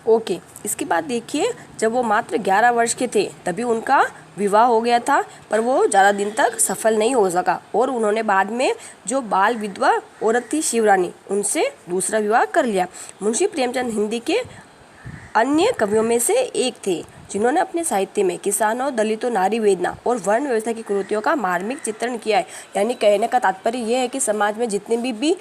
Okay, इसके बाद देखिए, जब वो मात्र 11 वर्ष के थे तभी उनका विवाह हो गया था, पर वो ज़्यादा दिन तक सफल नहीं हो सका और उन्होंने बाद में जो बाल विधवा औरत थी शिवरानी, उनसे दूसरा विवाह कर लिया। मुंशी प्रेमचंद हिंदी के अन्य कवियों में से एक थे जिन्होंने अपने साहित्य में किसानों, दलितों, नारी वेदना और वर्ण व्यवस्था की कुरीतियों का मार्मिक चित्रण किया है। यानी कहने का तात्पर्य यह है कि समाज में जितनी भी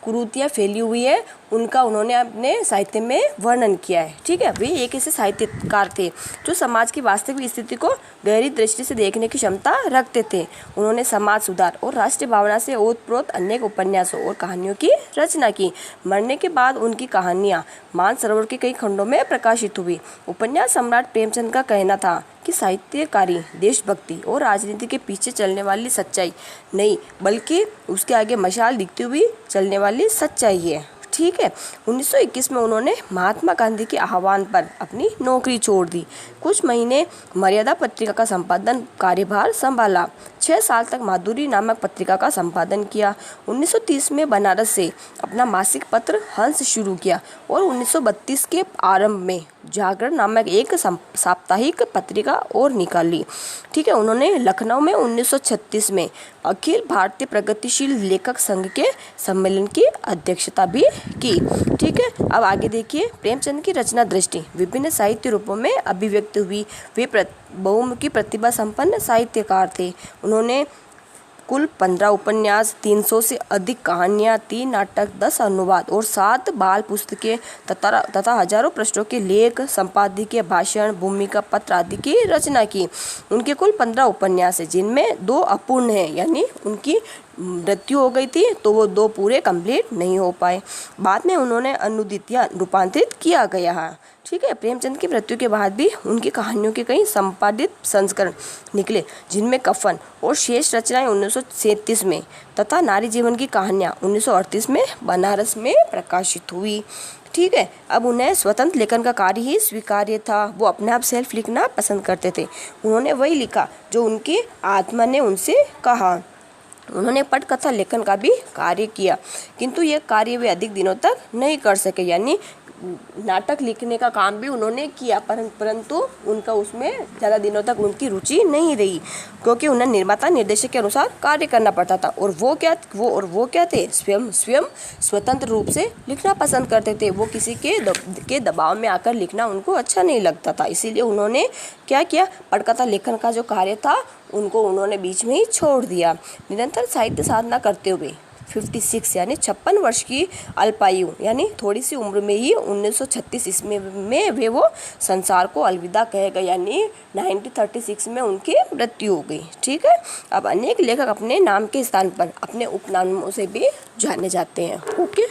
कुरीतियाँ फैली हुई है उनका उन्होंने अपने साहित्य में वर्णन किया है। ठीक है, वे एक ऐसे साहित्यकार थे जो समाज की वास्तविक स्थिति को गहरी दृष्टि से देखने की क्षमता रखते थे। उन्होंने समाज सुधार और राष्ट्रीय भावना से ओतप्रोत अनेक उपन्यासों और कहानियों की रचना की। मरने के बाद उनकी कहानियाँ मानसरोवर के कई खंडों में प्रकाशित हुई। उपन्यास सम्राट प्रेमचंद का कहना था कि साहित्यकारी देशभक्ति और राजनीति के पीछे चलने वाली सच्चाई नहीं, बल्कि उसके आगे मशाल दिखती हुई चलने वाली सच्चाई है। ठीक है, 1921 में उन्होंने महात्मा गांधी के आह्वान पर अपनी नौकरी छोड़ दी। कुछ महीने मर्यादा पत्रिका का संपादन कार्यभार संभाला। 6 साल तक माधुरी नामक पत्रिका का संपादन किया। 1930 में बनारस से अपना मासिक पत्र हंस शुरू किया और 1932 के आरंभ में जागरण नामक एक साप्ताहिक पत्रिका और निकाली। ठीक है, उन्होंने लखनऊ में 1936 में अखिल भारतीय प्रगतिशील लेखक संघ के सम्मेलन की अध्यक्षता भी की। ठीक है, अब आगे देखिए, प्रेमचंद की रचना दृष्टि विभिन्न साहित्य रूपों में अभिव्यक्त हुई। वे बहुमुखी प्रतिभा संपन्न साहित्यकार थे। उन्होंने कुल 15 उपन्यास, 300 से अधिक कहानियाँ, 3 नाटक, 10 अनुवाद और 7 बाल पुस्तकें तथा हजारों पृष्ठों के लेख, संपादकीय, भाषण, भूमिका पत्र आदि की रचना की। उनके कुल 15 उपन्यास हैं, जिनमें 2 अपूर्ण हैं, यानी उनकी मृत्यु हो गई थी तो वो 2 पूरे कंप्लीट नहीं हो पाए। बाद में उन्होंने अनुदित या रूपांतरित किया गया है। ठीक है, प्रेमचंद की मृत्यु के बाद भी उनकी कहानियों के कई संपादित संस्करण निकले, जिनमें कफन और शेष रचनाएं 1937 में तथा नारी जीवन की कहानियाँ 1938 में बनारस में प्रकाशित हुई। ठीक है, अब उन्हें स्वतंत्र लेखन का कार्य ही स्वीकार्य था। वो अपने आप सेल्फ लिखना पसंद करते थे। उन्होंने वही लिखा जो उनकी आत्मा ने उनसे कहा। उन्होंने पटकथा लेखन का भी कार्य किया, किंतु यह कार्य वे अधिक दिनों तक नहीं कर सके। यानी नाटक लिखने का काम भी उन्होंने किया, परंतु उनका उसमें ज़्यादा दिनों तक उनकी रुचि नहीं रही, क्योंकि उन्हें निर्माता निर्देशक के अनुसार कार्य करना पड़ता था। और वो क्या थे, स्वयं स्वतंत्र रूप से लिखना पसंद करते थे। वो किसी के दबाव में आकर लिखना उनको अच्छा नहीं लगता था। इसीलिए उन्होंने क्या किया, पटकथा लेखन का जो कार्य था उन्होंने बीच में ही छोड़ दिया। निरंतर साहित्य साधना करते हुए 56 यानी 56 वर्ष की अल्पायु यानी थोड़ी सी उम्र में ही 1936 ईस्वी में वे वो संसार को अलविदा कह गए, यानी 1936 में उनकी मृत्यु हो गई। ठीक है, अब अनेक लेखक अपने नाम के स्थान पर अपने उपनामों से भी जाने जाते हैं। ओके।